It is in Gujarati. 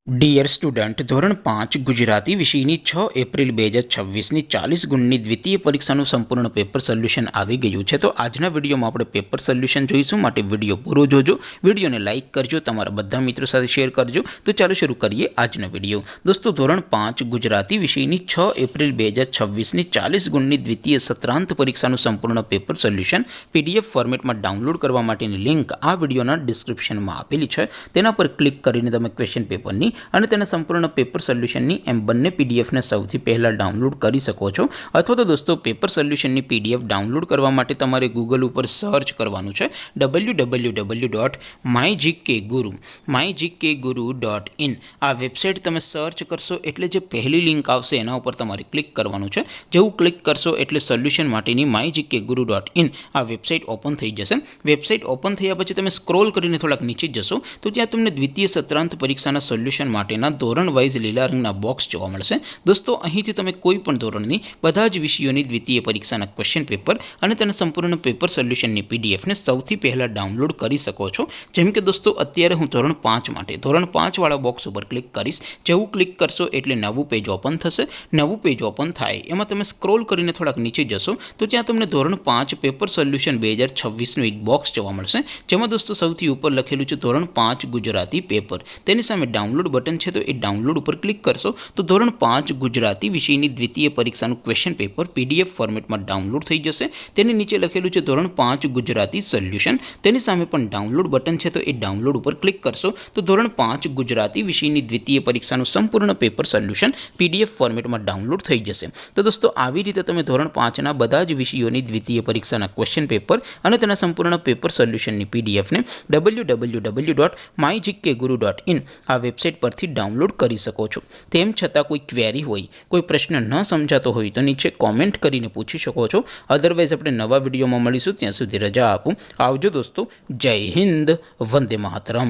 ડિયર સ્ટુડન્ટ, ધોરણ 5 ગુજરાતી વિષયની 6 એપ્રિલ 2026ની 40 ગુણની દ્વિતીય પરીક્ષાનું સંપૂર્ણ પેપર સોલ્યુશન આવી ગયું છે। તો આજના વિડીયોમાં આપણે પેપર સોલ્યુશન જોઈશું, માટે વિડીયો પૂરો જોજો, વિડીયોને લાઇક કરજો, તમારા બધા મિત્રો સાથે શેર કરજો। તો ચાલો શરૂ કરીએ આજનો વિડીયો। દોસ્તો, ધોરણ 5 ગુજરાતી વિષયની 6 એપ્રિલ 2026ની 40 ગુણની દ્વિતીય સત્રાંત પરીક્ષાનું સંપૂર્ણ પેપર સોલ્યુશન PDF ફોર્મેટમાં ડાઉનલોડ કરવા માટેની લિંક આ વિડીયોના ડિસ્ક્રિપ્શનમાં આપેલી છે। તેના પર ક્લિક કરીને તમે ક્વેશ્ચન પેપરની અને તેના સંપૂર્ણ પેપર સોલ્યુશનની એમ બંને પીડીએફને સૌથી પહેલાં ડાઉનલોડ કરી શકો છો। અથવા તો દોસ્તો, પેપર સોલ્યુશનની PDF ડાઉનલોડ કરવા માટે તમારે ગૂગલ ઉપર સર્ચ કરવાનું છે www.mygkguru.in। આ વેબસાઇટ તમે સર્ચ કરશો એટલે જે પહેલી લિંક આવશે એના ઉપર તમારે ક્લિક કરવાનું છે। જેવું ક્લિક કરશો એટલે સોલ્યુશન માટેની mygkguru.in આ વેબસાઇટ ઓપન થઈ જશે। વેબસાઇટ ઓપન થયા પછી તમે સ્ક્રોલ કરીને થોડાક નીચે જશો તો ત્યાં તમને દ્વિતીય સત્રાંત પરીક્ષાના સોલ્યુશન માટેના ધોરણ વાઇઝ લીલા રંગના બોક્સ જોવા મળશે। દોસ્તો, અહીંથી તમે કોઈ પણ ધોરણની બધા જ વિષયોની દ્વિતીય પરીક્ષાના ક્વેશ્ચન પેપર અને તેના સંપૂર્ણ પેપર સોલ્યુશનની પીડીએફને સૌથી પહેલાં ડાઉનલોડ કરી શકો છો। જેમ કે દોસ્તો, અત્યારે હું ધોરણ 5 માટે ધોરણ 5 વાળા બોક્સ ઉપર ક્લિક કરીશ। જેવું ક્લિક કરશો એટલે નવું પેજ ઓપન થશે। નવું પેજ ઓપન થાય એમાં તમે સ્ક્રોલ કરીને થોડાક નીચે જશો તો ત્યાં તમને ધોરણ 5 પેપર સોલ્યુશન 2026નું એક બોક્સ જોવા મળશે, જેમાં દોસ્તો સૌથી ઉપર લખેલું છે ધોરણ 5 ગુજરાતી પેપર। તેની સામે ડાઉનલોડ બટન છે, તો એ ડાઉનલોડ ઉપર ક્લિક કરશો તો ધોરણ 5 ગુજરાતી વિષયની દ્વિતીય પરીક્ષાનું ક્વેશ્ચન પેપર PDF ફોર્મેટમાં ડાઉનલોડ થઈ જશે। તેની નીચે લખેલું છે ધોરણ 5 ગુજરાતી સોલ્યુશન, તેની સામે પણ ડાઉનલોડ બટન છે, તો એ ડાઉનલોડ ઉપર ક્લિક કરશો તો ધોરણ 5 ગુજરાતી વિષયની દ્વિતીય પરીક્ષાનું સંપૂર્ણ પેપર સોલ્યુશન PDF ફોર્મેટમાં ડાઉનલોડ થઈ જશે। તો દોસ્તો, આવી રીતે તમે ધોરણ 5ના બધા જ વિષયોની દ્વિતીય પરીક્ષાના ક્વેશ્ચન પેપર અને તેના સંપૂર્ણ પેપર સોલ્યુશનની PDFને www.mygkguru.in આ વેબસાઇટ પરથી ડાઉનલોડ કરી શકો છો। તેમ છતાં કોઈ ક્વેરી હોય, કોઈ પ્રશ્ન ન સમજાતો હોય તો નીચે કોમેન્ટ કરીને પૂછી શકો છો। અધરવાઇઝ આપણે નવા વિડીયોમાં મળીશું, ત્યાં સુધી રજા આપું। આવજો દોસ્તો, જય હિન્દ, વંદે માતરમ।